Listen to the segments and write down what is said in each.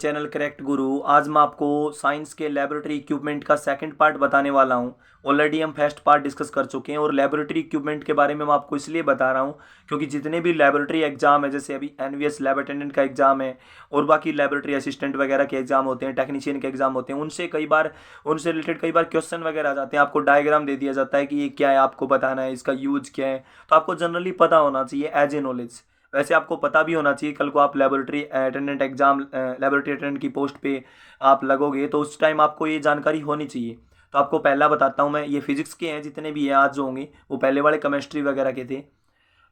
Channel correct गुरु। आज मैं आपको साइंस के लेबोरेटरी इक्विपमेंट का सेकंड पार्ट बताने वाला हूं। ऑलरेडी हम फर्स्ट पार्ट डिस्कस कर चुके हैं और लेबोरेटरी इक्विपमेंट के बारे में मैं आपको इसलिए बता रहा हूं क्योंकि जितने भी लेबोरेटरी एग्जाम है, जैसे अभी एनवीएस लैब अटेंडेंट का एग्जाम है और बाकी लेबोरेटरी असिस्टेंट वगैरह के एग्जाम होते हैं, टेक्नीशियन के एग्जाम होते हैं, उनसे रिलेटेड कई बार क्वेश्चन वगैरह आ जाते हैं। आपको डायग्राम दे दिया जाता है कि ये क्या है, आपको बताना है, इसका यूज क्या है। तो आपको जनरली पता होना चाहिए एज ए नॉलेज। वैसे आपको पता भी होना चाहिए, कल को आप लेबोरेटरी अटेंडेंट की पोस्ट पे आप लगोगे तो उस टाइम आपको ये जानकारी होनी चाहिए। तो आपको पहला बताता हूँ मैं, ये फिजिक्स के हैं जितने भी हैं आज जो होंगे, वो पहले वाले केमिस्ट्री वगैरह के थे।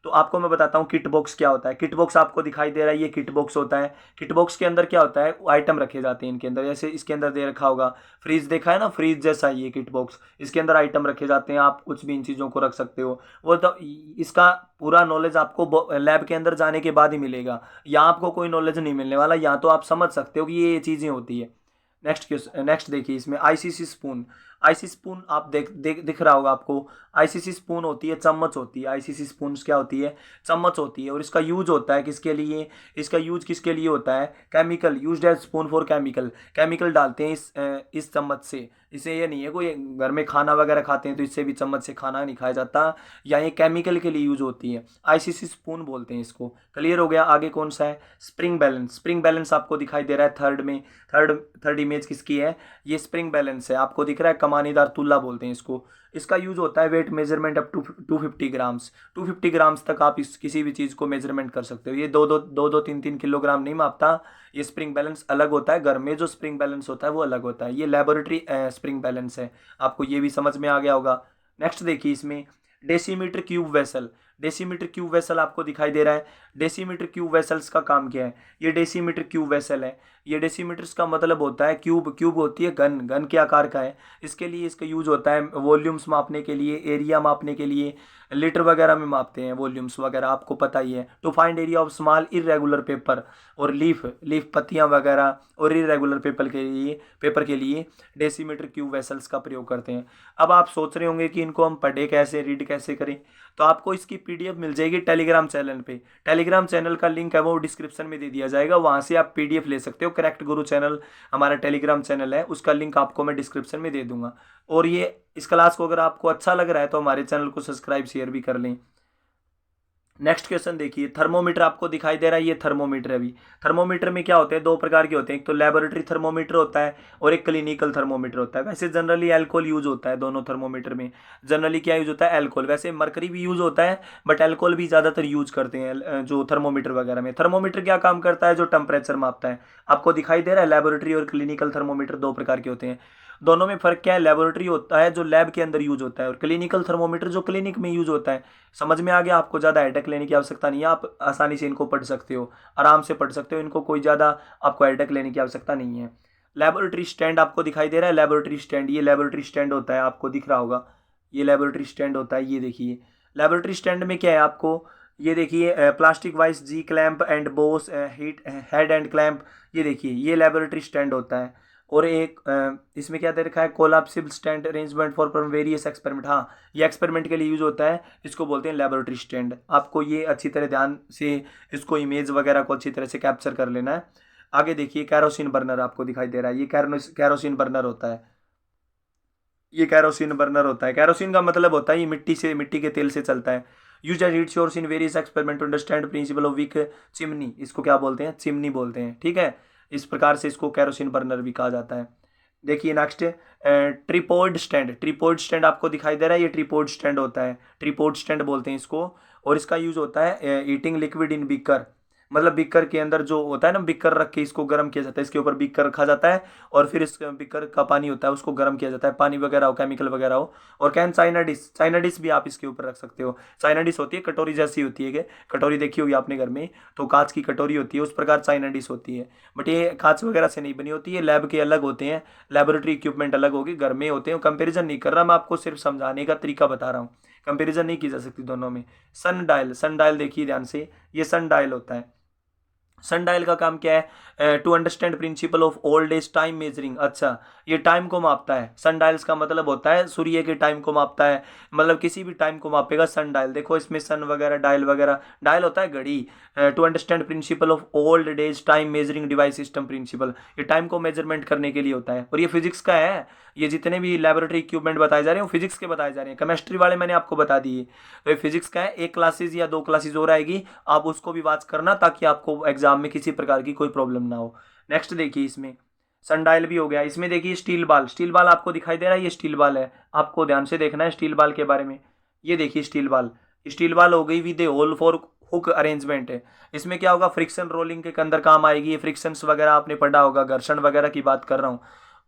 तो आपको मैं बताता हूँ किट बॉक्स क्या होता है। किट बॉक्स आपको दिखाई दे रहा है, ये किट बॉक्स होता है। किट बॉक्स के अंदर क्या होता है, आइटम रखे जाते हैं इनके अंदर। जैसे इसके अंदर दे रखा होगा फ्रीज, देखा है ना, फ्रीज जैसा ही ये किट बॉक्स। इसके अंदर आइटम रखे जाते हैं, आप कुछ भी इन चीज़ों को रख सकते हो। वो तो इसका पूरा नॉलेज आपको लैब के अंदर जाने के बाद ही मिलेगा। यहाँ आपको कोई नॉलेज नहीं मिलने वाला, यहाँ तो आप समझ सकते हो कि ये चीज़ें होती है। नेक्स्ट देखिए, इसमें आईसीसी स्पून। आईसी स्पून आप दिख रहा होगा आपको। आईसीसी स्पून होती है, चम्मच होती है। आईसीसी स्पून क्या होती है, चम्मच होती है। और इसका यूज होता है किसके लिए, इसका यूज किसके लिए होता है, chemical, used as spoon for chemical. Chemical डालते हैं इस चम्मच से। इसे ये नहीं है कोई घर में खाना वगैरह खाते हैं तो इससे भी चम्मच से खाना नहीं खाया जाता, या ये केमिकल के लिए यूज होती है। आईसीसी स्पून बोलते हैं इसको। क्लियर हो गया। आगे कौन सा है, स्प्रिंग बैलेंस। स्प्रिंग बैलेंस आपको दिखाई दे रहा है थर्ड में। थर्ड इमेज किसकी है, ये स्प्रिंग बैलेंस है। आपको दिख रहा है, कमानीदार तुल्ला बोलते हैं इसको। इसका यूज होता है weight measurement up to 250 grams. 250 grams तक आप किसी भी चीज़ को मेजरमेंट कर सकते हो। ये दो 3 किलोग्राम नहीं मापता। ये स्प्रिंग बैलेंस अलग होता है, घर में जो स्प्रिंग बैलेंस होता है वो अलग होता है। ये लेबोरेटरी स्प्रिंग बैलेंस है। आपको ये भी समझ में आ गया होगा। नेक्स्ट देखिए, इसमें decimetre cube vessel. Decimetre cube vessel आपको दिखाई दे रहा है। डेसीमीटर क्यूब वेसल्स का काम क्या है, ये डेसीमीटर क्यूब वेसल है। ये डेसीमीटर्स का मतलब होता है क्यूब। क्यूब होती है घन, घन के आकार का है। इसके लिए इसका यूज होता है वॉल्यूम्स मापने के लिए, एरिया मापने के लिए। लीटर वगैरह में मापते हैं वॉल्यूम्स वगैरह, आपको पता ही है। To find area of small irregular paper और लीफ, पत्तियां वगैरह और इरेगुलर पेपर के लिए डेसीमीटर क्यूब वेसल्स का प्रयोग करते हैं। अब आप सोच रहे होंगे कि इनको हम पढ़े कैसे, रीड कैसे करें। तो आपको इसकी पीडीएफ मिल जाएगी टेलीग्राम चैनल पे। टेलीग्राम चैनल का लिंक है वो डिस्क्रिप्शन में दे दिया जाएगा, वहां से आप पीडीएफ ले सकते हो। करेक्ट गुरु चैनल हमारा टेलीग्राम चैनल है, उसका लिंक आपको मैं डिस्क्रिप्शन में दे दूंगा। और ये इस क्लास को अगर आपको अच्छा लग रहा है तो हमारे चैनल को सब्सक्राइब शेयर भी कर लें। नेक्स्ट क्वेश्चन देखिए, थर्मोमीटर आपको दिखाई दे रहा है, ये थर्मोमीटर है। अभी थर्मोमीटर में क्या होते हैं, दो प्रकार के होते हैं। एक तो लेबोरेटरी थर्मोमीटर होता है और एक क्लिनिकल थर्मोमीटर होता है। वैसे जनरली अल्कोहल यूज होता है दोनों थर्मोमीटर में। जनरली क्या यूज होता है, अल्कोहल। वैसे मरकरी भी यूज होता है बट अल्कोहल भी ज़्यादातर यूज करते हैं जो थर्मोमीटर वगैरह में। थर्मोमीटर क्या काम करता है, जो टेम्परेचर मापता है। आपको दिखाई दे रहा है, लेबोरेटरी और क्लिनिकल थर्मोमीटर दो प्रकार के होते हैं। दोनों में फर्क क्या है, लेबोरेटरी होता है जो लैब के अंदर यूज होता है और क्लिनिकल थर्मोमीटर जो क्लिनिक में यूज होता है। समझ में आ गया। आपको ज़्यादा हेडेक लेने की आवश्यकता नहीं है, आप आसानी से इनको पढ़ सकते हो, आराम से पढ़ सकते हो इनको। कोई ज़्यादा आपको हेडेक लेने की आवश्यकता नहीं है। लेबोरेटरी स्टैंड आपको दिखाई दे रहा है, लेबोरेटरी स्टैंड। ये लेबोरेटरी स्टैंड होता है, आपको दिख रहा होगा, ये लेबोरेटरी स्टैंड होता है। ये देखिए, लेबोरेटरी स्टैंड में क्या है आपको, ये देखिए, plastic vice G clamp and boss heat head and clamp. ये देखिए, ये लेबोरेटरी स्टैंड होता है। और एक इसमें क्या दे रखा है, collapsible stand arrangement for various experiment. हाँ, ये एक्सपेरिमेंट के लिए यूज होता है, इसको बोलते हैं लेबोरेटरी स्टैंड। आपको ये अच्छी तरह ध्यान से इसको इमेज वगैरह को अच्छी तरह से कैप्चर कर लेना है। आगे देखिए, कैरोसिन बर्नर आपको दिखाई दे रहा है, ये कैरोसिन बर्नर होता है। ये कैरोसिन बर्नर होता है। कैरोसिन का मतलब होता है ये मिट्टी के तेल से चलता है। Use as heat source in various experiment to understand principle of wick chimney. इसको क्या बोलते हैं, चिमनी बोलते हैं, ठीक है। इस प्रकार से इसको कैरोसिन बर्नर भी कहा जाता है। देखिए नेक्स्ट, ट्रीपोड स्टैंड। ट्रीपोड स्टैंड आपको दिखाई दे रहा है, ये ट्रीपोड स्टैंड होता है, ट्रीपोड स्टैंड बोलते हैं इसको। और इसका यूज होता है ईटिंग लिक्विड इन बीकर। मतलब बीकर के अंदर जो होता है ना, बीकर रख के इसको गर्म किया जाता है, इसके ऊपर बीकर रखा जाता है और फिर इस बीकर का पानी होता है उसको गर्म किया जाता है, पानी वगैरह हो, केमिकल वगैरह हो। और can China dish, China dish भी आप इसके ऊपर रख सकते हो। चाइना डिश होती है कटोरी जैसी होती है, कि कटोरी देखी होगी आपने घर में, तो कांच की कटोरी होती है, उस प्रकार चाइना डिश होती है। बट ये कांच वगैरह से नहीं बनी होती है, लैब के अलग होते हैं, लेबोरेटरी इक्विपमेंट अलग होगी, घर में होते हैं। कंपेरिजन नहीं कर रहा मैं, आपको सिर्फ समझाने का तरीका बता रहा हूँ, कंपेरिजन नहीं की जा सकती दोनों में। सन डायल, सन डायल देखिए ध्यान से, ये सन डायल होता है। सनडायल का काम क्या है? To understand principle of old age time measuring. अच्छा, ये टाइम को मापता है। सनडायल्स का मतलब होता है सूर्य के टाइम को मापता है, मतलब किसी भी टाइम को मापेगा सनडायल। देखो इसमें सन वगैरह डायल वगैरह, डायल होता है घड़ी। To understand principle of old age time measuring device system principle, ये टाइम को मेजरमेंट करने के लिए होता है। और ये फिजिक्स का है। ये जितने भी लेबोरेटरी इक्विपमेंट बताए जा रहे हैं वो फिजिक्स के बताए जा रहे हैं। केमिस्ट्री वाले मैंने आपको बता दिए। तो ये फिजिक्स का है। एक क्लासेज या दो क्लासेज और आएगी, आप उसको भी वॉच करना ताकि आपको एग्जाम में किसी प्रकार की कोई प्रॉब्लम ना हो। नेक्स्ट देखिए, इसमें सनडायल भी हो गया। इसमें देखिए स्टील बाल, स्टील बाल आपको दिखाई दे रहा है, ये स्टील बाल है। आपको ध्यान से देखना है स्टील बाल के बारे में। ये देखिए स्टील बाल, स्टील बाल हो गई with hole for hook arrangement है। इसमें क्या होगा? फ्रिक्शन रोलिंग के अंदर काम आएगी। ये फ्रिक्शंस वगैरह आपने पढ़ा होगा, घर्षण वगैरह की बात कर रहा हूँ।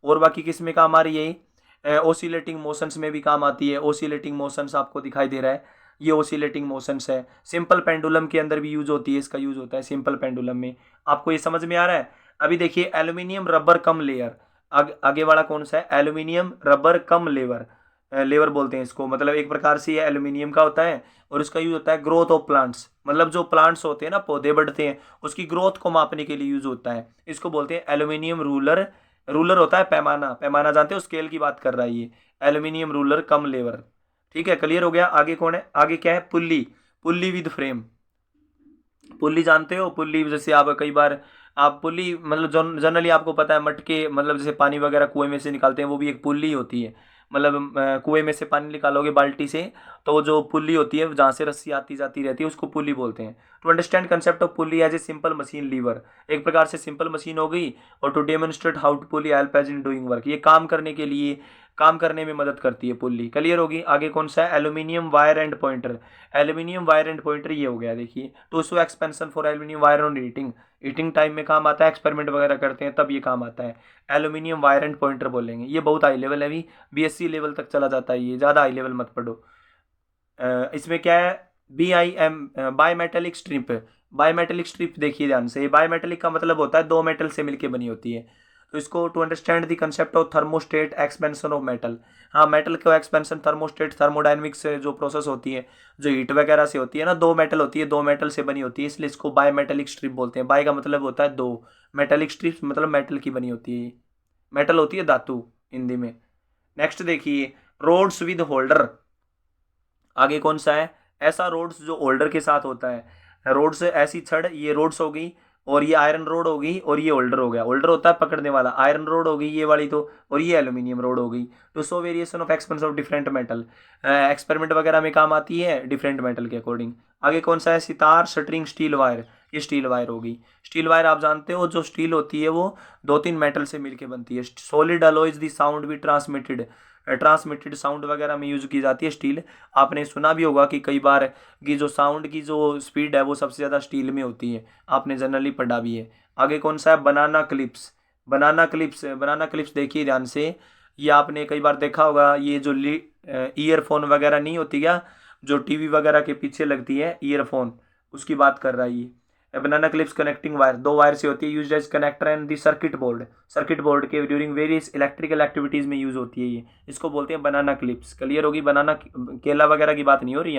और बाकी किस में काम आ रही है? ओसिलेटिंग मोशंस में भी काम आती है। ओसिलेटिंग मोशंस आपको दिखाई दे रहा है, ये ओसिलेटिंग मोशंस है। सिंपल पेंडुलम के अंदर भी यूज होती है, इसका यूज होता है सिंपल पेंडुलम में। आपको ये समझ में आ रहा है? अभी देखिए एल्यूमिनियम रबर कम लेयर, आगे वाला कौन सा है? एल्यूमिनियम रबर कम लेवर, लेवर बोलते हैं इसको। मतलब एक प्रकार से ये एल्यूमिनियम का होता है और इसका यूज होता है ग्रोथ ऑफ प्लांट्स, मतलब जो प्लांट्स होते हैं ना, पौधे बढ़ते हैं, उसकी ग्रोथ को मापने के लिए यूज होता है। इसको बोलते हैं एल्यूमिनियम रूलर। रूलर होता है पैमाना, पैमाना जानते हो, स्केल की बात कर रहा है ये। एल्यूमिनियम रूलर कम लेवर। ठीक है, क्लियर हो गया। आगे कौन है? आगे क्या है? Pulley, pulley with frame. Pulley जानते हो? पुल्ली जैसे आप कई बार आप पुल्ली, मतलब जनरली आपको पता है मटके, मतलब जैसे पानी वगैरह कुएं में से निकालते हैं, वो भी एक पुल्ली होती है। मतलब कुएं में से पानी निकालोगे बाल्टी से, तो जो पुल्ली होती है जहाँ से रस्सी आती जाती रहती है उसको पुल्ली बोलते हैं। To understand concept of pulley as a simple machine lever, एक प्रकार से सिंपल मशीन हो गई। और to demonstrate how to pulley help as in doing work, ये काम करने के लिए, काम करने में मदद करती है पुल्ली। क्लियर होगी। आगे कौन सा है? Aluminium wire and pointer. Aluminium wire and pointer ये हो गया। देखिए to show expansion for aluminium wire on heating, heating time में काम आता है, एक्सपेरिमेंट वगैरह करते हैं तब ये काम आता है। एल्यूमिनियम वायर एंड पॉइंटर बोलेंगे। ये बहुत हाई लेवल है, अभी बीएससी लेवल तक चला जाता है, ये ज़्यादा हाई लेवल मत पढ़ो। इसमें क्या है? BIM, by metallic strip. By metallic strip देखिए ध्यान से, बाई मेटेलिक का मतलब होता है दो मेटल से मिलकर बनी होती है। तो इसको to understand the concept of thermostat expansion of metal. हाँ, मेटल का एक्सपेंशन थर्मोस्टेट, थर्मोडायनेमिक्स से जो प्रोसेस होती है, जो हीट वगैरह से होती है ना, दो मेटल होती है, दो मेटल से बनी होती है, इसलिए इसको बाई मेटेलिक स्ट्रिप बोलते हैं। बाई का मतलब होता है दो, मेटेलिक स्ट्रिप मतलब मेटल की बनी होती है, मेटल होती है धातु हिंदी में। नेक्स्ट देखिए रोड्स विद होल्डर। आगे कौन सा है? ऐसा रोड्स जो होल्डर के साथ होता है। रोड्स ऐसी छड़, ये रोड्स हो गई, और ये आयरन रोड हो गई, और ये होल्डर हो गया। होल्डर होता है पकड़ने वाला, आयरन रोड हो गई ये वाली तो, और ये एल्यूमिनियम रोड हो गई। तो सो variation of expense of different metal, experiment वगैरह में काम आती है डिफरेंट मेटल के अकॉर्डिंग। आगे कौन सा है? सितार शटरिंग स्टील वायर, ये स्टील वायर हो गई। स्टील वायर आप जानते हो, जो स्टील होती है वो दो तीन मेटल से मिलकर बनती है। सॉलिड अलॉयज द साउंड भी ट्रांसमिटेड, ट्रांसमिटेड साउंड वगैरह में यूज की जाती है स्टील। आपने सुना भी होगा कि कई बार कि जो साउंड की जो स्पीड है वो सबसे ज़्यादा स्टील में होती है, आपने जनरली पढ़ा भी है। आगे कौन सा है? बनाना क्लिप्स। बनाना क्लिप्स, बनाना क्लिप्स देखिए ध्यान से, ये आपने कई बार देखा होगा, ये जो ईयरफोन वगैरह नहीं होती क्या, जो टीवी वगैरह के पीछे लगती है ईयरफोन, उसकी बात कर रहा है ये। बनाना क्लिप्स कनेक्टिंग वायर, दो वायर से होती है, use as connector and the circuit board, circuit board के ड्यूरिंग वेरियस इलेक्ट्रिकल एक्टिविटीज में यूज होती है ये। इसको बोलते हैं बनाना क्लिप्स। क्लियर होगी। बनाना केला वगैरह की बात नहीं हो रही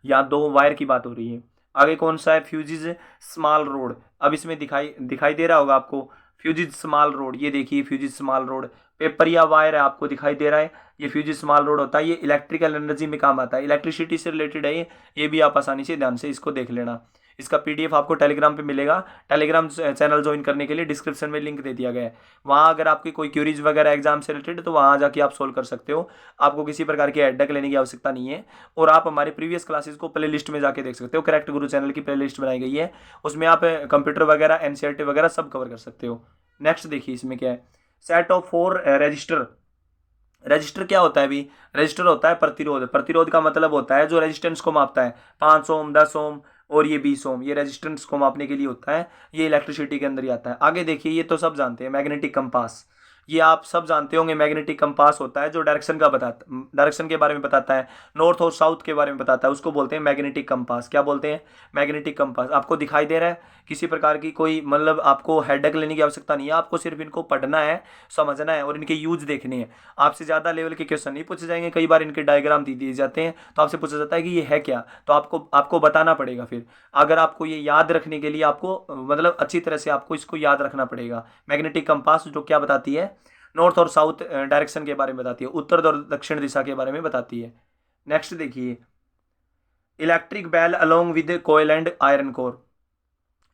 यहाँ दो वायर की बात हो रही है। आगे कौन सा है? Physis small road. अब इसमें दिखाई दे रहा होगा आपको, फ्यूजिज स्मॉल रोड, ये देखिए फ्यूजिज स्मॉल रोड। पेपर या वायर है, आपको दिखाई दे रहा है, ये फ्यूजिज स्मॉल रोड होता है। ये इलेक्ट्रिकल एनर्जी में काम आता है, इलेक्ट्रिसिटी से रिलेटेड है ये भी आप आसानी से ध्यान से इसको देख लेना। इसका PDF आपको टेलीग्राम पे मिलेगा। टेलीग्राम चैनल ज्वाइन करने के लिए डिस्क्रिप्शन में लिंक दे दिया गया है। वहाँ अगर आपकी कोई क्यूरीज वगैरह एग्जाम से रिलेटेड, तो वहाँ जाके आप सोल्व कर सकते हो। आपको किसी प्रकार की हेडेक लेने की आवश्यकता नहीं है। और आप हमारे प्रीवियस क्लासेस को प्ले लिस्ट में जाके देख सकते हो। करेक्ट गुरु चैनल की प्ले लिस्ट बनाई गई है, उसमें आप कंप्यूटर वगैरह NCERT वगैरह सब कवर कर सकते हो। नेक्स्ट देखिए इसमें क्या है? Set of 4 register. रजिस्टर क्या होता है? अभी रजिस्टर होता है प्रतिरोध। प्रतिरोध का मतलब होता है जो रेजिस्टेंस को मापता है, 5 ओम, 10 ओम और ये 20 ओम, ये रेजिस्टेंस को मापने के लिए होता है। ये इलेक्ट्रिसिटी के अंदर ही आता है। आगे देखिए, ये तो सब जानते हैं, मैग्नेटिक कंपास। ये आप सब जानते होंगे। मैग्नेटिक कंपास होता है जो डायरेक्शन के बारे में बताता है, नॉर्थ और साउथ के बारे में बताता है, उसको बोलते हैं मैग्नेटिक कंपास। क्या बोलते हैं? Magnetic compass. आपको दिखाई दे रहा है? किसी प्रकार की कोई मतलब आपको हेडेक लेने की आवश्यकता नहीं है, आपको सिर्फ इनको पढ़ना है, समझना है और इनके यूज देखने हैं। आपसे ज़्यादा लेवल के क्वेश्चन नहीं पूछे जाएंगे, कई बार इनके डायग्राम दे दिए जाते हैं तो आपसे पूछा जाता है कि ये है क्या, तो आपको आपको बताना पड़ेगा। फिर अगर आपको ये याद रखने के लिए आपको मतलब अच्छी तरह से आपको इसको याद रखना पड़ेगा। मैग्नेटिक कंपास जो क्या बताती है? नॉर्थ और साउथ डायरेक्शन के बारे में बताती है, उत्तर और दक्षिण दिशा के बारे में बताती है। नेक्स्ट देखिए, electric bell along with coil and iron core.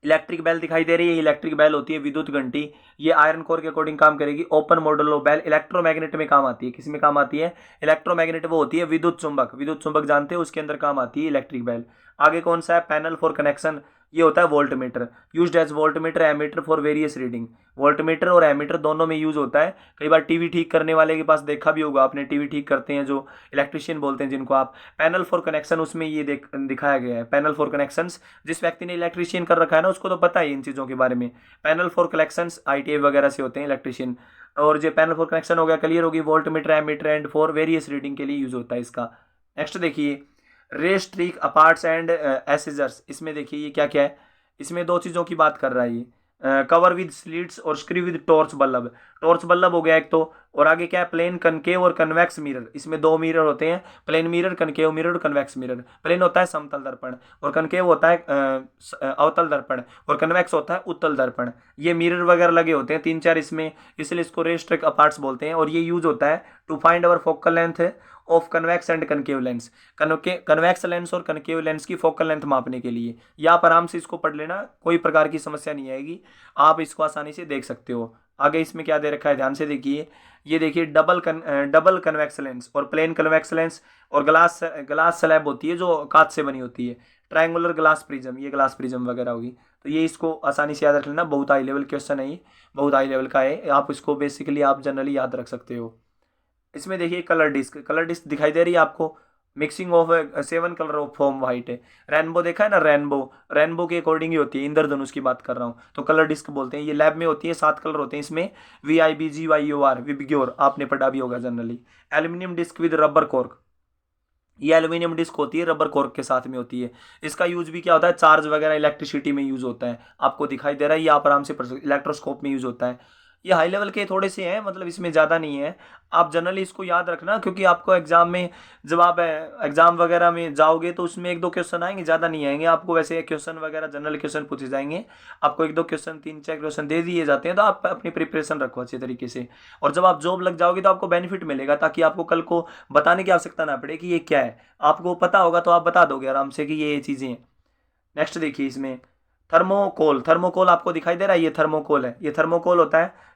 Electric bell दिखाई दे रही है, इलेक्ट्रिक बेल होती है विद्युत घंटी, ये आयरन कोर के अकॉर्डिंग काम करेगी। Open model of bell electromagnet में काम आती है। किस में काम आती है? इलेक्ट्रोमैग्नेट वो होती है विद्युत चुंबक, विद्युत चुंबक जानते हैं, उसके अंदर काम आती है इलेक्ट्रिक बेल। आगे कौन सा है? पैनल फॉर कनेक्शन, ये होता है voltmeter, used as voltmeter ammeter for various reading. Voltmeter और एमीटर दोनों में यूज होता है। कई बार टीवी ठीक करने वाले के पास देखा भी होगा आपने, टीवी ठीक करते हैं जो इलेक्ट्रिशियन बोलते हैं जिनको आप। पैनल फॉर कनेक्शन उसमें ये दिखाया गया है, पैनल फॉर कनेक्शंस। जिस व्यक्ति ने इलेक्ट्रिशियन कर रखा है ना उसको तो पता है इन चीज़ों के बारे में। पैनल फॉर कनेक्शंस आईटीआई वगैरह से होते हैं इलेक्ट्रिशियन। और जो पैनल फॉर कनेक्शन हो गया, क्लियर होगी, voltmeter ammeter and for various reading के लिए यूज होता है इसका। नेक्स्ट देखिए, रे स्ट्रीक अपार्ट्स एंड एसिजर्स। इसमें देखिए ये क्या क्या है, इसमें दो चीज़ों की बात कर रहा है ये। कवर विद स्लिट्स और screw with torch bulb. Torch bulb हो गया एक तो, और आगे क्या है? प्लेन कनकेव और कन्वेक्स मिरर। इसमें दो मिरर होते हैं, प्लेन मिरर, कनकेव मिरर और कन्वेक्स मिरर। प्लेन होता है समतल दर्पण, और कनकेव होता है अवतल दर्पण, और कन्वेक्स होता है उत्तल दर्पण। ये मिरर वगैरह लगे होते हैं 3-4 इसमें, इसलिए इसको रे स्ट्रिक अपार्ट्स बोलते हैं। और ये यूज होता है to find our focal length of convex and concave lens. Convex lens और कनकेव लेंस की फोकल लेंथ मापने के लिए। या आप आराम से इसको पढ़ लेना, कोई प्रकार की समस्या नहीं आएगी, आप इसको आसानी से देख सकते हो। आगे इसमें क्या दे रखा है ध्यान से देखिए, ये देखिए डबल कन्वेक्स लेंस और प्लेन कन्वेक्स लेंस, और ग्लास स्लैब होती है जो कांच से बनी होती है, ट्रायंगुलर ग्लास प्रिज्म, ये ग्लास प्रिज्म वगैरह होगी। तो ये इसको आसानी से याद रख लेना, बहुत हाई लेवल क्वेश्चन है ये, बहुत हाई लेवल का है, आप इसको बेसिकली आप जनरली याद रख सकते हो। इसमें देखिए कलर डिस्क, कलर डिस्क दिखाई दे रही है आपको, mixing of 7 colour of form white है। रेनबो देखा है ना, रेनबो, रेनबो के अकॉर्डिंग ही होती है, इंद्रधनुष की बात कर रहा हूँ, तो कलर डिस्क बोलते हैं। ये लैब में होती है, 7 कलर होते हैं इसमें, VIBGYOR, विबग्योर, आपने पढ़ा भी होगा generally. Aluminium disc with rubber cork, ये एल्यूमिनियम डिस्क होती है, रबर कॉर्क के साथ में होती है। इसका यूज भी क्या होता है? चार्ज वगैरह इलेक्ट्रिसिटी में यूज होता है, आपको दिखाई दे रहा है, ये आप आराम से पढ़ सकते। इलेक्ट्रोस्कोप में यूज होता है। ये हाई लेवल के थोड़े से हैं, मतलब इसमें ज़्यादा नहीं है, आप जनरली इसको याद रखना, क्योंकि आपको एग्जाम में जब आप एग्जाम वगैरह में जाओगे तो उसमें 1-2 क्वेश्चन आएंगे, ज़्यादा नहीं आएंगे आपको। वैसे क्वेश्चन वगैरह जनरल क्वेश्चन पूछे जाएंगे, आपको 1-2 क्वेश्चन, 3-4 क्वेश्चन दे दिए जाते हैं, तो आप अपनी प्रिपरेशन रखो अच्छे तरीके से। और जब आप जॉब लग जाओगे तो आपको बेनिफिट मिलेगा, ताकि आपको कल को बताने की आवश्यकता ना पड़े कि ये क्या है, आपको पता होगा तो आप बता दोगे आराम से कि ये चीज़ें हैं। नेक्स्ट देखिए इसमें थर्मोकोल, थर्मोकोल आपको दिखाई दे रहा है, ये थर्मोकोल है। ये थर्मोकोल होता है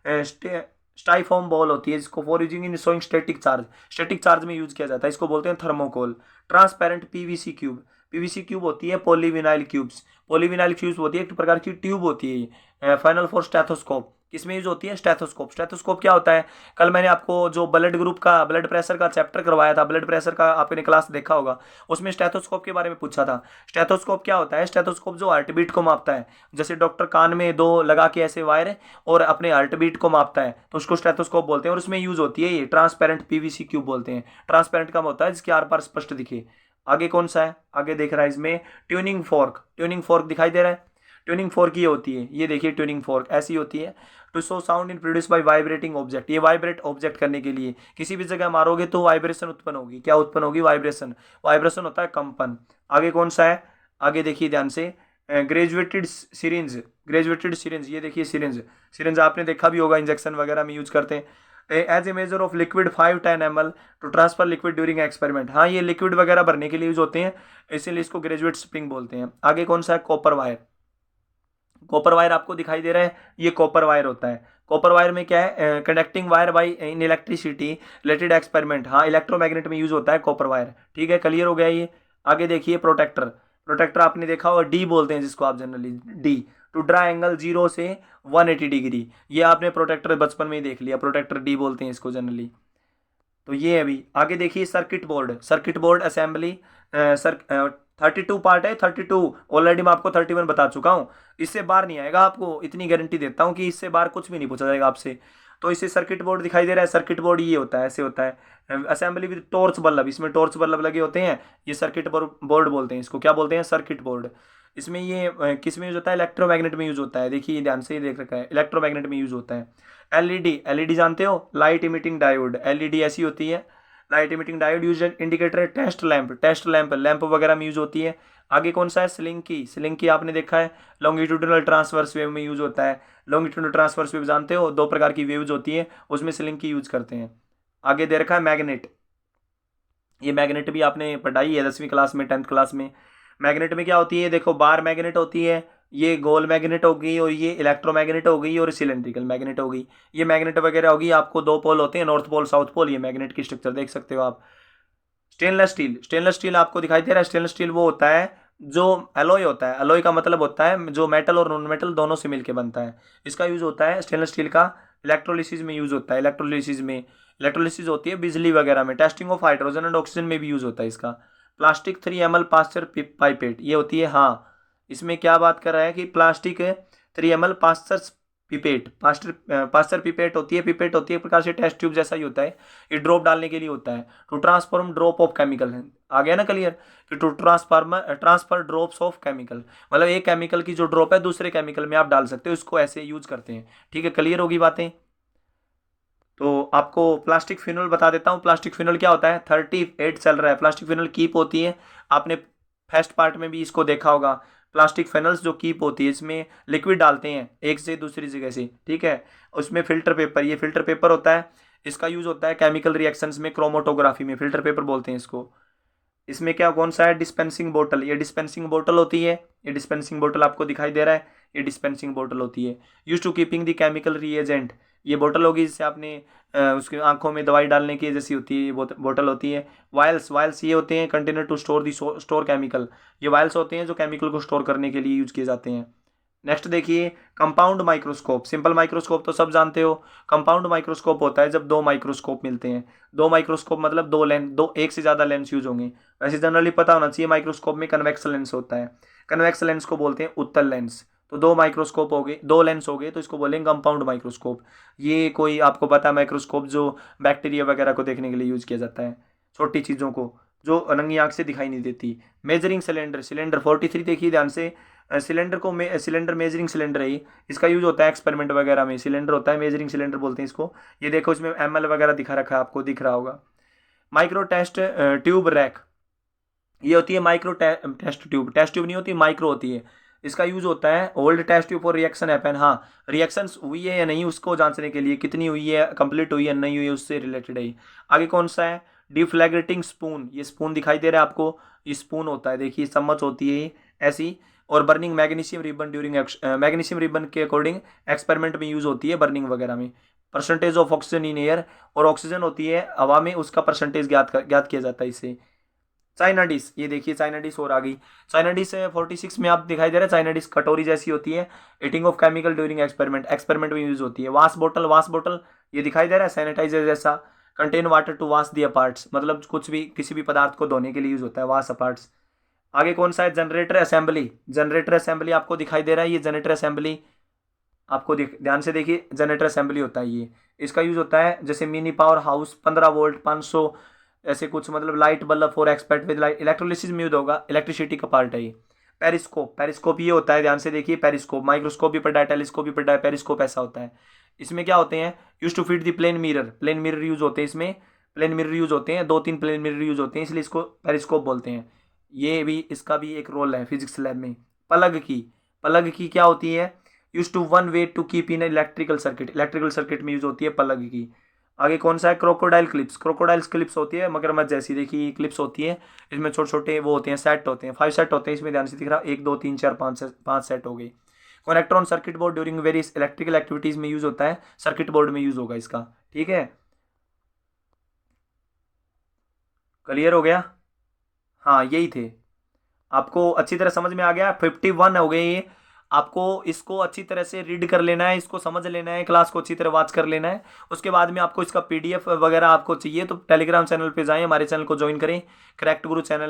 स्टाइफॉर्म बॉल होती है, जिसको for using in showing static charge में यूज किया जाता है, इसको बोलते हैं thermocol. Transparent PVC cube, PVC cube होती है पॉलीविनाइल क्यूब्स, पॉलीविनाइल क्यूब्स होती है एक प्रकार की ट्यूब होती है। फाइनल फॉर स्टेथोस्कोप, किसमें यूज होती है? स्टेथोस्कोप। स्टेथोस्कोप क्या होता है? कल मैंने आपको जो ब्लड ग्रुप का, ब्लड प्रेशर का चैप्टर करवाया था, ब्लड प्रेशर का आपने क्लास देखा होगा, उसमें स्टेथोस्कोप के बारे में पूछा था। स्टेथोस्कोप क्या होता है? स्टेथोस्कोप जो हार्ट बीट को मापता है, जैसे डॉक्टर कान में 2 लगा के ऐसे वायर और अपने हार्ट बीट को मापता है, तो उसको स्टेथोस्कोप बोलते हैं। और उसमें यूज होती है ये ट्रांसपेरेंट पीवीसी क्यूब बोलते हैं। ट्रांसपेरेंट का होता है जिसके आर पार स्पष्ट दिखे। आगे कौन सा है? आगे देख रहा है इसमें ट्यूनिंग फोर्क, ट्यूनिंग फोर्क दिखाई दे रहा है। ट्यूनिंग फोर्क ये होती है, ये देखिए ट्यूनिंग फोर्क ऐसी होती है, to show sound in produce by vibrating object. ये वाइब्रेट ऑब्जेक्ट करने के लिए, किसी भी जगह मारोगे तो वाइब्रेशन उत्पन्न होगी। क्या उत्पन्न होगी? वाइब्रेशन। वाइब्रेशन होता है कंपन। आगे कौन सा है? आगे देखिए ध्यान से, ग्रेजुएटेड सिरिंज, ग्रेजुएटेड सिरिंज, ये देखिए सिरिंज, सिरिंज आपने देखा भी होगा, इंजेक्शन वगैरह में यूज करते हैं। As a measure of liquid 5-10 ml to transfer liquid during experiment. हाँ, ये लिक्विड वगैरह भरने के लिए यूज होते हैं, इसीलिए इसको ग्रेजुएट स्प्रिंग बोलते हैं। आगे कौन सा है? Copper wire. कॉपर वायर आपको दिखाई दे रहा है, ये कॉपर वायर होता है। कॉपर वायर में क्या है? Conducting wire by in electricity related experiment. हाँ, इलेक्ट्रोमैग्नेट में यूज होता है कॉपर वायर। ठीक है, क्लियर हो गया ये। आगे देखिए प्रोटेक्टर, प्रोटेक्टर आपने देखा होगा, डी बोलते हैं जिसको आप generally, D to draw angle 0 से 180 डिग्री। ये आपने प्रोटेक्टर बचपन में ही देख लिया, प्रोटेक्टर डी बोलते हैं इसको जनरली। तो ये अभी आगे देखिए circuit board assembly sir 32 part है, 32 ऑलरेडी मैं आपको 31 बता चुका हूँ। इससे बाहर नहीं आएगा, आपको इतनी गारंटी देता हूँ कि इससे बाहर कुछ भी नहीं पूछा जाएगा आपसे। तो इससे सर्किट बोर्ड दिखाई दे रहा है, सर्किट बोर्ड ये होता है, ऐसे होता है। असेंबली विद टॉर्च बल्ब, इसमें टॉर्च बल्ब लगे होते हैं, ये सर्किट बोर्ड बोलते हैं इसको, क्या बोलते हैं, सर्किट बोर्ड। इसमें ये किस में यूज होता है, इलेक्ट्रोमैग्नेट में यूज होता है। देखिए ध्यान से ही देख रखा है, इलेक्ट्रोमैग्नेट में यूज होता है। एलईडी जानते हो, लाइट इमिटिंग डायोड, एलईडी ऐसी होती है, light emitting diode use indicator. Test lamp वगैरह में यूज होती है। आगे कौन सा है, स्लिंकी आपने देखा है, लॉन्गिट्यूडनल ट्रांसवर्स वेव में यूज होता है। लॉन्गिट्यूडनल ट्रांसवर्स वेव जानते हो, दो प्रकार की वेव्स होती है, उसमें स्लिंकी यूज करते हैं। आगे दे रखा है मैग्नेट, ये मैग्नेट भी आपने पढ़ाई है 10वीं क्लास में, 10th क्लास में। मैग्नेट में क्या होती है, देखो बार मैग्नेट होती है, ये गोल मैग्नेट होगी, और ये इलेक्ट्रोमैग्नेट हो गई, और सिलेंड्रिकल मैग्नेट हो गई। ये मैग्नेट वगैरह होगी, आपको दो पोल होते हैं, नॉर्थ पोल साउथ पोल। ये मैग्नेट की स्ट्रक्चर देख सकते हो आप। स्टेनलेस स्टील आपको दिखाई दे रहा है। स्टेनलेस स्टील वो होता है जो एलॉय होता है, एलॉय का मतलब होता है जो मेटल और नॉन मेटल दोनों से मिलकर बनता है। इसका यूज होता है स्टेनलेस स्टील का, इलेक्ट्रोलिसिस में यूज होता है। इलेक्ट्रोलिसिस होती है बिजली वगैरह में, testing of hydrogen and oxygen में भी यूज होता है इसका। प्लास्टिक 3 ml पास्चर पाइपेट, ये होती है, हाँ इसमें क्या बात कर रहा है कि प्लास्टिक 3 ml पास्चर पिपेट होती है, एक प्रकार से टेस्ट ट्यूब जैसा ही होता है। ये ड्रॉप डालने के लिए होता है, to transform drop of chemical. आ गया ना क्लियर, कि to transfer drops of chemical, मतलब एक केमिकल की जो ड्रॉप है दूसरे केमिकल में आप डाल सकते हो, इसको ऐसे यूज करते हैं। ठीक है, क्लियर होगी बातें। तो आपको प्लास्टिक फ्यूनल बता देता हूँ। प्लास्टिक फ्यूनल क्या होता है, 38 चल रहा है, प्लास्टिक फ्यूनल कीप होती है। आपने फर्स्ट पार्ट में भी इसको देखा होगा, प्लास्टिक फेनल्स जो कीप होती है, इसमें लिक्विड डालते हैं एक से दूसरी जगह से, ठीक है। उसमें फिल्टर पेपर, ये फिल्टर पेपर होता है, इसका यूज होता है केमिकल रिएक्शंस में, क्रोमोटोग्राफी में फिल्टर पेपर बोलते हैं इसको। इसमें क्या कौन सा है, डिस्पेंसिंग बोतल, ये डिस्पेंसिंग बोतल होती है। ये डिस्पेंसिंग बोतल आपको दिखाई दे रहा है, ये डिस्पेंसिंग बोतल होती है। Use to keeping the chemical reagent, ये बोतल होगी जिससे आपने उसकी आंखों में दवाई डालने की जैसी होती है, ये बोतल होती है। वायल्स ये होते हैं कंटेनर टू स्टोर केमिकल, ये वायल्स होते हैं जो केमिकल को स्टोर करने के लिए यूज किए जाते हैं। नेक्स्ट देखिए, कंपाउंड माइक्रोस्कोप। सिंपल माइक्रोस्कोप तो सब जानते हो, कंपाउंड माइक्रोस्कोप होता है जब दो माइक्रोस्कोप मिलते हैं। दो माइक्रोस्कोप मतलब दो एक से ज़्यादा लेंस यूज होंगे। वैसे जनरली पता होना चाहिए माइक्रोस्कोप में कन्वेक्स लेंस होता है, कन्वेक्स लेंस को बोलते हैं उत्तल लेंस। तो दो माइक्रोस्कोप हो गए, दो लेंस हो गए, तो इसको बोलेंगे कंपाउंड माइक्रोस्कोप। ये कोई आपको पता है माइक्रोस्कोप जो बैक्टीरिया वगैरह को देखने के लिए यूज किया जाता है, छोटी चीज़ों को जो नंगी आंख से दिखाई नहीं देती। मेजरिंग सिलेंडर 43 देखिए ध्यान से, सिलेंडर मेजरिंग सिलेंडर है ये, इसका यूज होता है एक्सपेरिमेंट वगैरह में। सिलेंडर होता है, मेजरिंग सिलेंडर बोलते हैं इसको। ये देखो इसमें ml वगैरह दिखा रखा है, आपको दिख रहा होगा। माइक्रो टेस्ट ट्यूब रैक, ये होती है माइक्रो टेस्ट ट्यूब नहीं होती, माइक्रो होती है। इसका यूज होता है old test tube for reaction happen, हाँ रिएक्शन हुई है या नहीं उसको जांचने के लिए, कितनी हुई है, कंप्लीट हुई है नहीं हुई है, उससे रिलेटेड है। आगे कौन सा है, डिफ्लैग्रेटिंग स्पून, ये स्पून दिखाई दे रहा है आपको, ये स्पून होता है, देखिए चम्मच होती है ऐसी। और burning magnesium ribbon during magnesium ribbon के अकॉर्डिंग एक्सपेरिमेंट में यूज होती है, बर्निंग वगैरह में। Percentage of oxygen in air, और ऑक्सीजन होती है हवा में, उसका परसेंटेज ज्ञात किया जाता है इससे। चाइना डिश, ये देखिए चाइना डिश और आ गई। चाइना डिश 46 में आप दिखाई दे रहा है, चाइना डिश कटोरी जैसी होती है, eating of chemical during experiment में यूज होती है। वाश बॉटल ये दिखाई दे रहा है, सैनिटाइजर जैसा, contain water to wash their parts, मतलब कुछ भी किसी भी पदार्थ को धोने के लिए यूज होता है, वॉश पार्ट्स। आगे कौन सा है, जनरेटर असेंबली आपको दिखाई दे रहा है, ये जनरेटर असेंबली आपको ध्यान से देखिए, जनरेटर असेंबली होता है ये। इसका यूज होता है जैसे मिनी पावर हाउस, 15 वोल्ट 500 ऐसे कुछ, मतलब light bulb for expert with light, electrolysis में यूज होगा, इलेक्ट्रिसिटी का पार्ट है ये। पेरिस्कोप ये होता है, ध्यान से देखिए, पेरिस्कोप माइक्रोस्कोप भी पढ़ा है, टेलीस्कोप भी पढ़ा है, पेरिस्कोप ऐसा होता है। इसमें क्या होते हैं, use to fit the plane mirror use होते हैं इसमें, प्लेन मिरर यूज होते हैं, 2-3 प्लेन मिरर यूज होते हैं, इसलिए इसको पेरिस्कोप बोलते हैं। ये भी, इसका भी एक रोल है फिजिक्स लैब में। प्लग की क्या होती है, use to one way to keep in electrical circuit में यूज होती है प्लग की। आगे कौन सा है, क्रोकोडाइल क्लिप्स होती है, मगरमच्छ जैसी, देखिए क्लिप्स होती है, इसमें छोटे छोटे वो होते हैं, सेट होते हैं, 5 सेट होते हैं इसमें, ध्यान से दिख रहा है, 1 2 3 4 5 सेट हो गई। Connector on circuit board during various electrical activities में यूज होता है, सर्किट बोर्ड में यूज होगा इसका। ठीक है, क्लियर हो गया, हाँ यही थे, आपको अच्छी तरह समझ में आ गया। 51 हो गए ये। आपको इसको अच्छी तरह से रीड कर लेना है, इसको समझ लेना है, क्लास को अच्छी तरह वॉच कर लेना है। उसके बाद में आपको इसका PDF वगैरह आपको चाहिए तो टेलीग्राम चैनल पे जाएं, हमारे चैनल को ज्वाइन करें, क्रैक्ड गुरु चैनल।